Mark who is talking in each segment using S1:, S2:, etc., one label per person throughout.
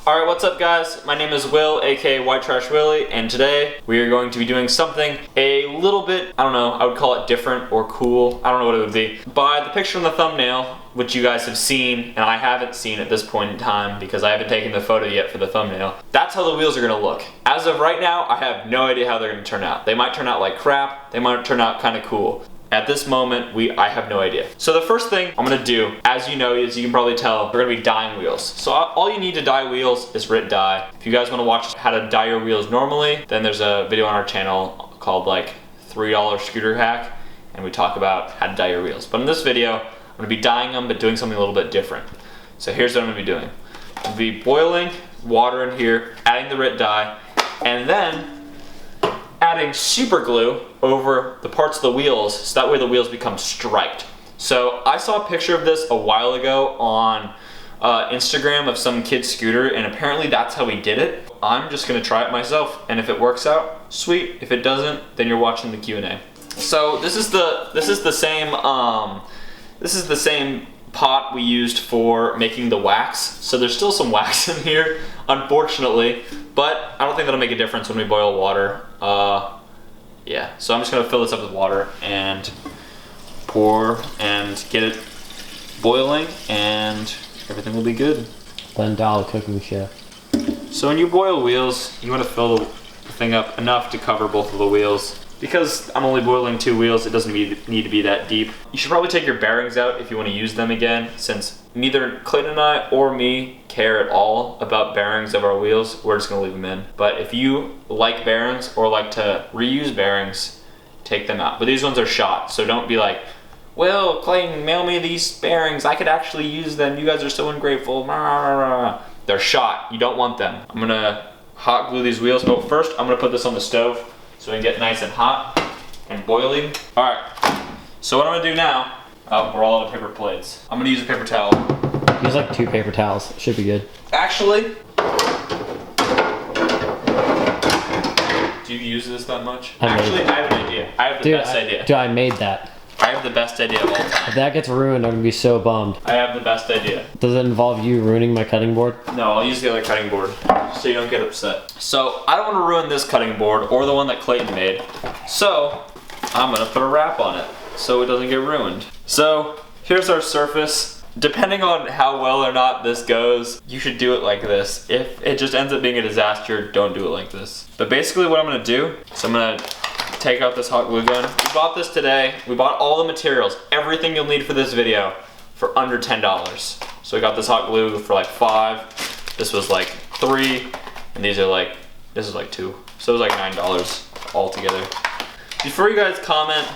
S1: Alright, what's up guys? My name is Will, aka White Trash Willie, and today we are going to be doing something a little bit, I don't know, I would call it different or cool. I don't know what it would be. By the picture in the thumbnail, which you guys have seen, and I haven't seen at this point in time because I haven't taken the photo yet for the thumbnail, that's how the wheels are going to look. As of right now, I have no idea how they're going to turn out. They might turn out like crap, they might turn out kind of cool. At this moment, I have no idea. So the first thing I'm gonna do, as you know, as you can probably tell, we're gonna be dyeing wheels. So all you need to dye wheels is Rit Dye. If you guys wanna watch how to dye your wheels normally, then there's a video on our channel called like $3 scooter hack, and we talk about how to dye your wheels. But in this video, I'm gonna be dyeing them, but doing something a little bit different. So here's what I'm gonna be doing. I'm gonna be boiling water in here, adding the Rit Dye, and then adding super glue over the parts of the wheels so that way the wheels become striped. So I saw a picture of this a while ago on Instagram of some kid's scooter, and apparently that's how he did it. I'm just gonna try it myself, and if it works out, sweet. If it doesn't, then you're watching the Q&A. So this is the same pot we used for making the wax. So there's still some wax in here, unfortunately, but I don't think that'll make a difference when we boil water. Yeah, so I'm just gonna fill this up with water and pour and get it boiling, and everything will be good.
S2: $1 cooking chef.
S1: So when you boil wheels, you want to fill the thing up enough to cover both of the wheels. Because I'm only boiling 2 wheels, it doesn't need to be that deep. You should probably take your bearings out if you want to use them again, since neither Clayton and I or me care at all about bearings of our wheels. We're just gonna leave them in. But if you like bearings or like to reuse bearings, take them out. But these ones are shot, so don't be like, well, Clayton, mail me these bearings. I could actually use them. You guys are so ungrateful. They're shot. You don't want them. I'm gonna hot glue these wheels. Oh, first I'm gonna put this on the stove so we can get nice and hot and boiling. All right, so what I'm gonna do now, we're all out of paper plates. I'm gonna use a paper towel.
S2: Use like 2 paper towels, it should be good.
S1: Actually, do you use this that much? I have an idea. I have the best idea.
S2: Dude, I made that.
S1: I have the best idea of all time.
S2: If that gets ruined, I'm gonna be so bummed.
S1: I have the best idea.
S2: Does it involve you ruining my cutting board?
S1: No, I'll use the other cutting board so you don't get upset. So I don't want to ruin this cutting board or the one that Clayton made. So I'm gonna put a wrap on it so it doesn't get ruined. So here's our surface. Depending on how well or not this goes, you should do it like this. If it just ends up being a disaster, don't do it like this. But basically what I'm gonna do is I'm gonna take out this hot glue gun. We bought this today. We bought all the materials, everything you'll need for this video for under $10. So we got this hot glue for like $5. This was like $3, and this is like $2. So it was like $9 all together. Before you guys comment,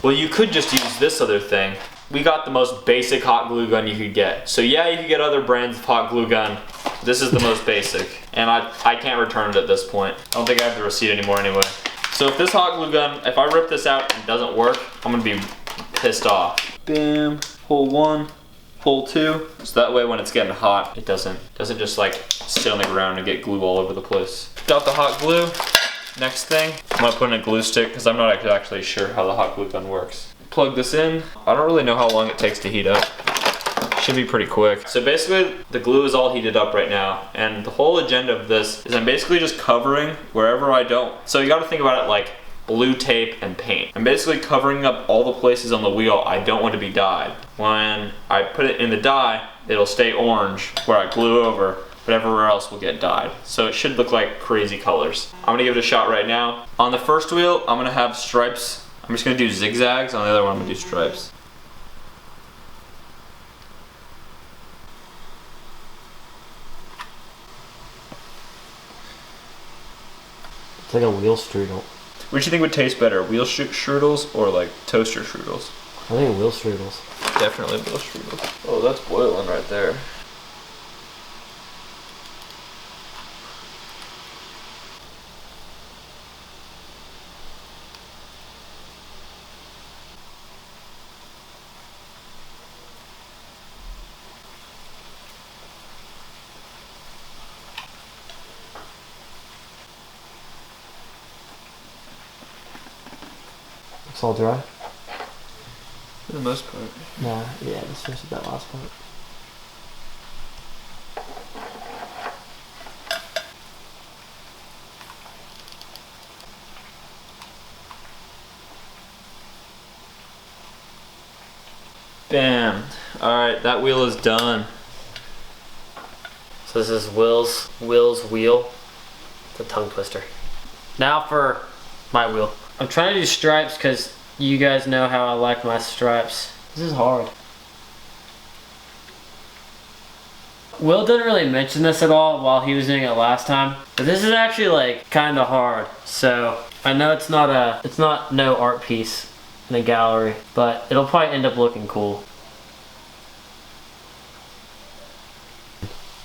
S1: well, you could just use this other thing. We got the most basic hot glue gun you could get. So yeah, you could get other brands of hot glue gun. This is the most basic, and I can't return it at this point. I don't think I have the receipt anymore anyway. So if this hot glue gun, if I rip this out and it doesn't work, I'm gonna be pissed off. Bam, hole 1, hole 2. So that way when it's getting hot, it doesn't just like sit on the ground and get glue all over the place. Got the hot glue. Next thing, I'm gonna put in a glue stick because I'm not actually sure how the hot glue gun works. Plug this in. I don't really know how long it takes to heat up. Should be pretty quick. So basically the glue is all heated up right now, and the whole agenda of this is I'm basically just covering wherever I don't. So you gotta think about it like blue tape and paint. I'm basically covering up all the places on the wheel I don't want to be dyed. When I put it in the dye, it'll stay orange where I glue over, but everywhere else will get dyed. So it should look like crazy colors. I'm gonna give it a shot right now. On the first wheel, I'm gonna have stripes. I'm just gonna do zigzags. On the other one, I'm gonna do stripes.
S2: It's like a wheel strudel.
S1: What do you think would taste better, wheel strudels or like toaster strudels?
S2: I think wheel strudels.
S1: Definitely wheel strudels. Oh, that's boiling right there.
S2: It's all dry?
S1: For the most part.
S2: Nah, yeah, let's finish that last part.
S1: Bam. Alright, that wheel is done.
S2: So this is Will's wheel. It's a tongue twister. Now for my wheel. I'm trying to do stripes because you guys know how I like my stripes. This is hard. Will didn't really mention this at all while he was doing it last time, but this is actually like kind of hard. So I know it's not no art piece in a gallery, but it'll probably end up looking cool.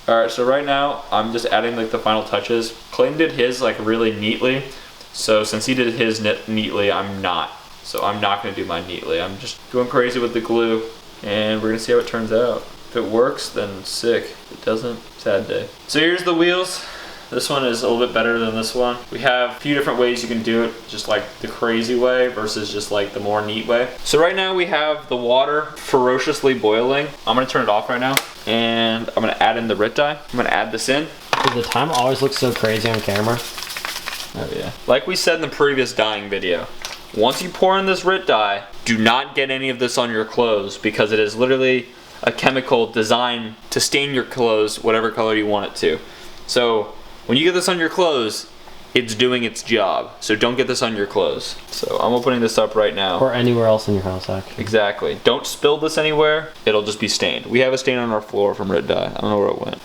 S1: Alright, so right now I'm just adding like the final touches. Clayton did his like really neatly, so since he did his neatly, I'm not. So I'm not going to do mine neatly. I'm just going crazy with the glue, and we're going to see how it turns out. If it works, then sick. If it doesn't, sad day. So here's the wheels. This one is a little bit better than this one. We have a few different ways you can do it, just like the crazy way versus just like the more neat way. So right now we have the water ferociously boiling. I'm gonna turn it off right now, and I'm gonna add in the RIT dye. I'm gonna add this in.
S2: Dude, the time always looks so crazy on camera.
S1: Oh yeah. Like we said in the previous dyeing video, once you pour in this RIT dye, do not get any of this on your clothes because it is literally a chemical designed to stain your clothes whatever color you want it to. So when you get this on your clothes, it's doing its job. So don't get this on your clothes. So I'm opening this up right now.
S2: Or anywhere else in your house, actually.
S1: Exactly. Don't spill this anywhere. It'll just be stained. We have a stain on our floor from RIT dye. I don't know where it went.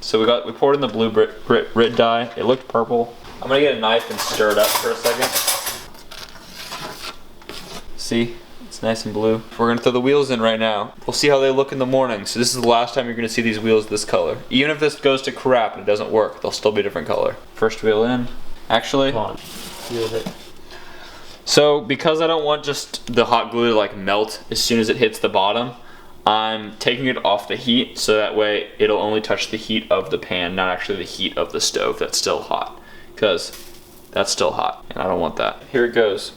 S1: So we poured in the blue RIT dye. It looked purple. I'm gonna get a knife and stir it up for a second. See? It's nice and blue. We're gonna throw the wheels in right now. We'll see how they look in the morning. So this is the last time you're gonna see these wheels this color. Even if this goes to crap and it doesn't work, they'll still be a different color. First wheel in. Actually,
S2: Come on. Use it.
S1: so because I don't want just the hot glue to like melt as soon as it hits the bottom, I'm taking it off the heat so that way it'll only touch the heat of the pan, not actually the heat of the stove that's still hot. Because that's still hot and I don't want that. Here it goes.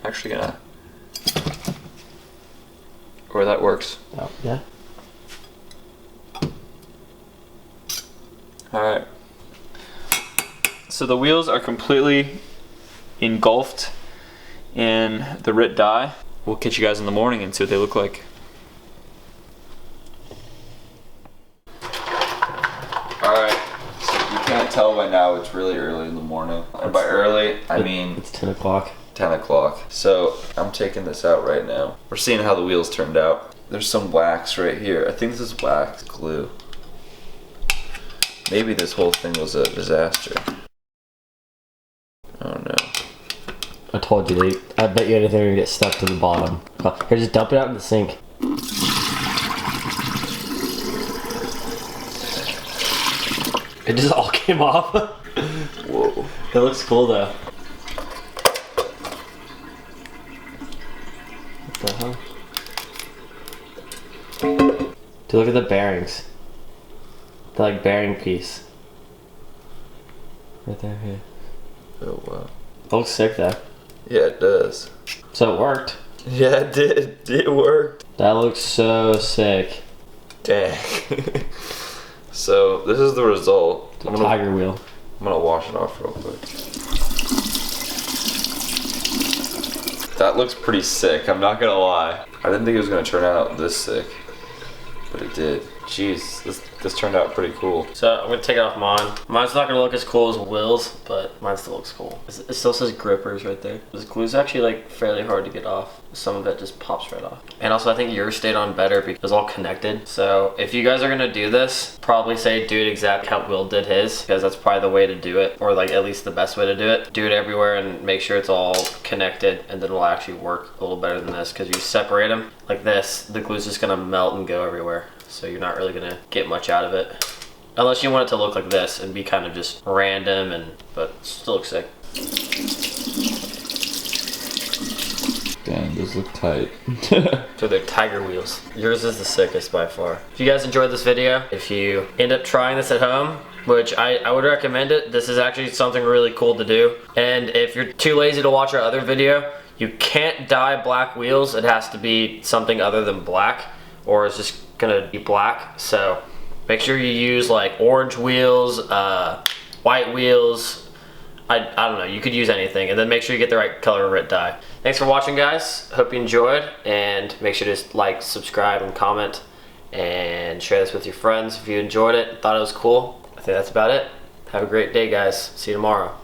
S1: Actually gonna, or that works.
S2: Oh, yeah.
S1: Alright. So the wheels are completely engulfed in the RIT dye. We'll catch you guys in the morning and see what they look like. Alright, so if you can't tell by now, it's really early in the morning. And by early, I mean
S2: It's 10 o'clock.
S1: 10 o'clock. So I'm taking this out right now. We're seeing how the wheels turned out. There's some wax right here. I think this is wax glue. Maybe this whole thing was a disaster. Oh no.
S2: I told you, I bet you anything would get stuck to the bottom. Here, just dump it out in the sink. It just all came off.
S1: Whoa.
S2: It looks cool though. What the hell? Dude, look at the bearings. The like bearing piece. Right there, here.
S1: Oh wow.
S2: It looks sick though.
S1: Yeah, it does.
S2: So it worked.
S1: Yeah, it did. It worked.
S2: That looks so sick.
S1: Dang. So this is the result.
S2: The tiger wheel.
S1: I'm gonna wash it off real quick. That looks pretty sick, I'm not gonna lie. I didn't think it was gonna turn out this sick, but it did. Jeez, this turned out pretty cool.
S2: So I'm gonna take it off mine. Mine's not gonna look as cool as Will's, but mine still looks cool. It still says grippers right there. This glue's actually like fairly hard to get off. Some of it just pops right off. And also I think yours stayed on better because it's all connected. So if you guys are gonna do this, probably say do it exactly how Will did his, because that's probably the way to do it, or like at least the best way to do it. Do it everywhere and make sure it's all connected, and then it'll actually work a little better than this, because you separate them like this, the glue's just gonna melt and go everywhere. So you're not really gonna get much out of it. Unless you want it to look like this and be kind of just random, but it still looks sick.
S1: Dang, those look tight.
S2: So they're tiger wheels. Yours is the sickest by far. If you guys enjoyed this video, if you end up trying this at home, which I would recommend it, this is actually something really cool to do. And if you're too lazy to watch our other video, you can't dye black wheels. It has to be something other than black, or it's just gonna be black. So make sure you use like orange wheels, white wheels, I don't know, you could use anything, and then make sure you get the right color red dye. Thanks for watching, guys. Hope you enjoyed, and make sure to like, subscribe, and comment, and share this with your friends if you enjoyed it, thought it was cool. I think that's about it. Have a great day, guys. See you tomorrow.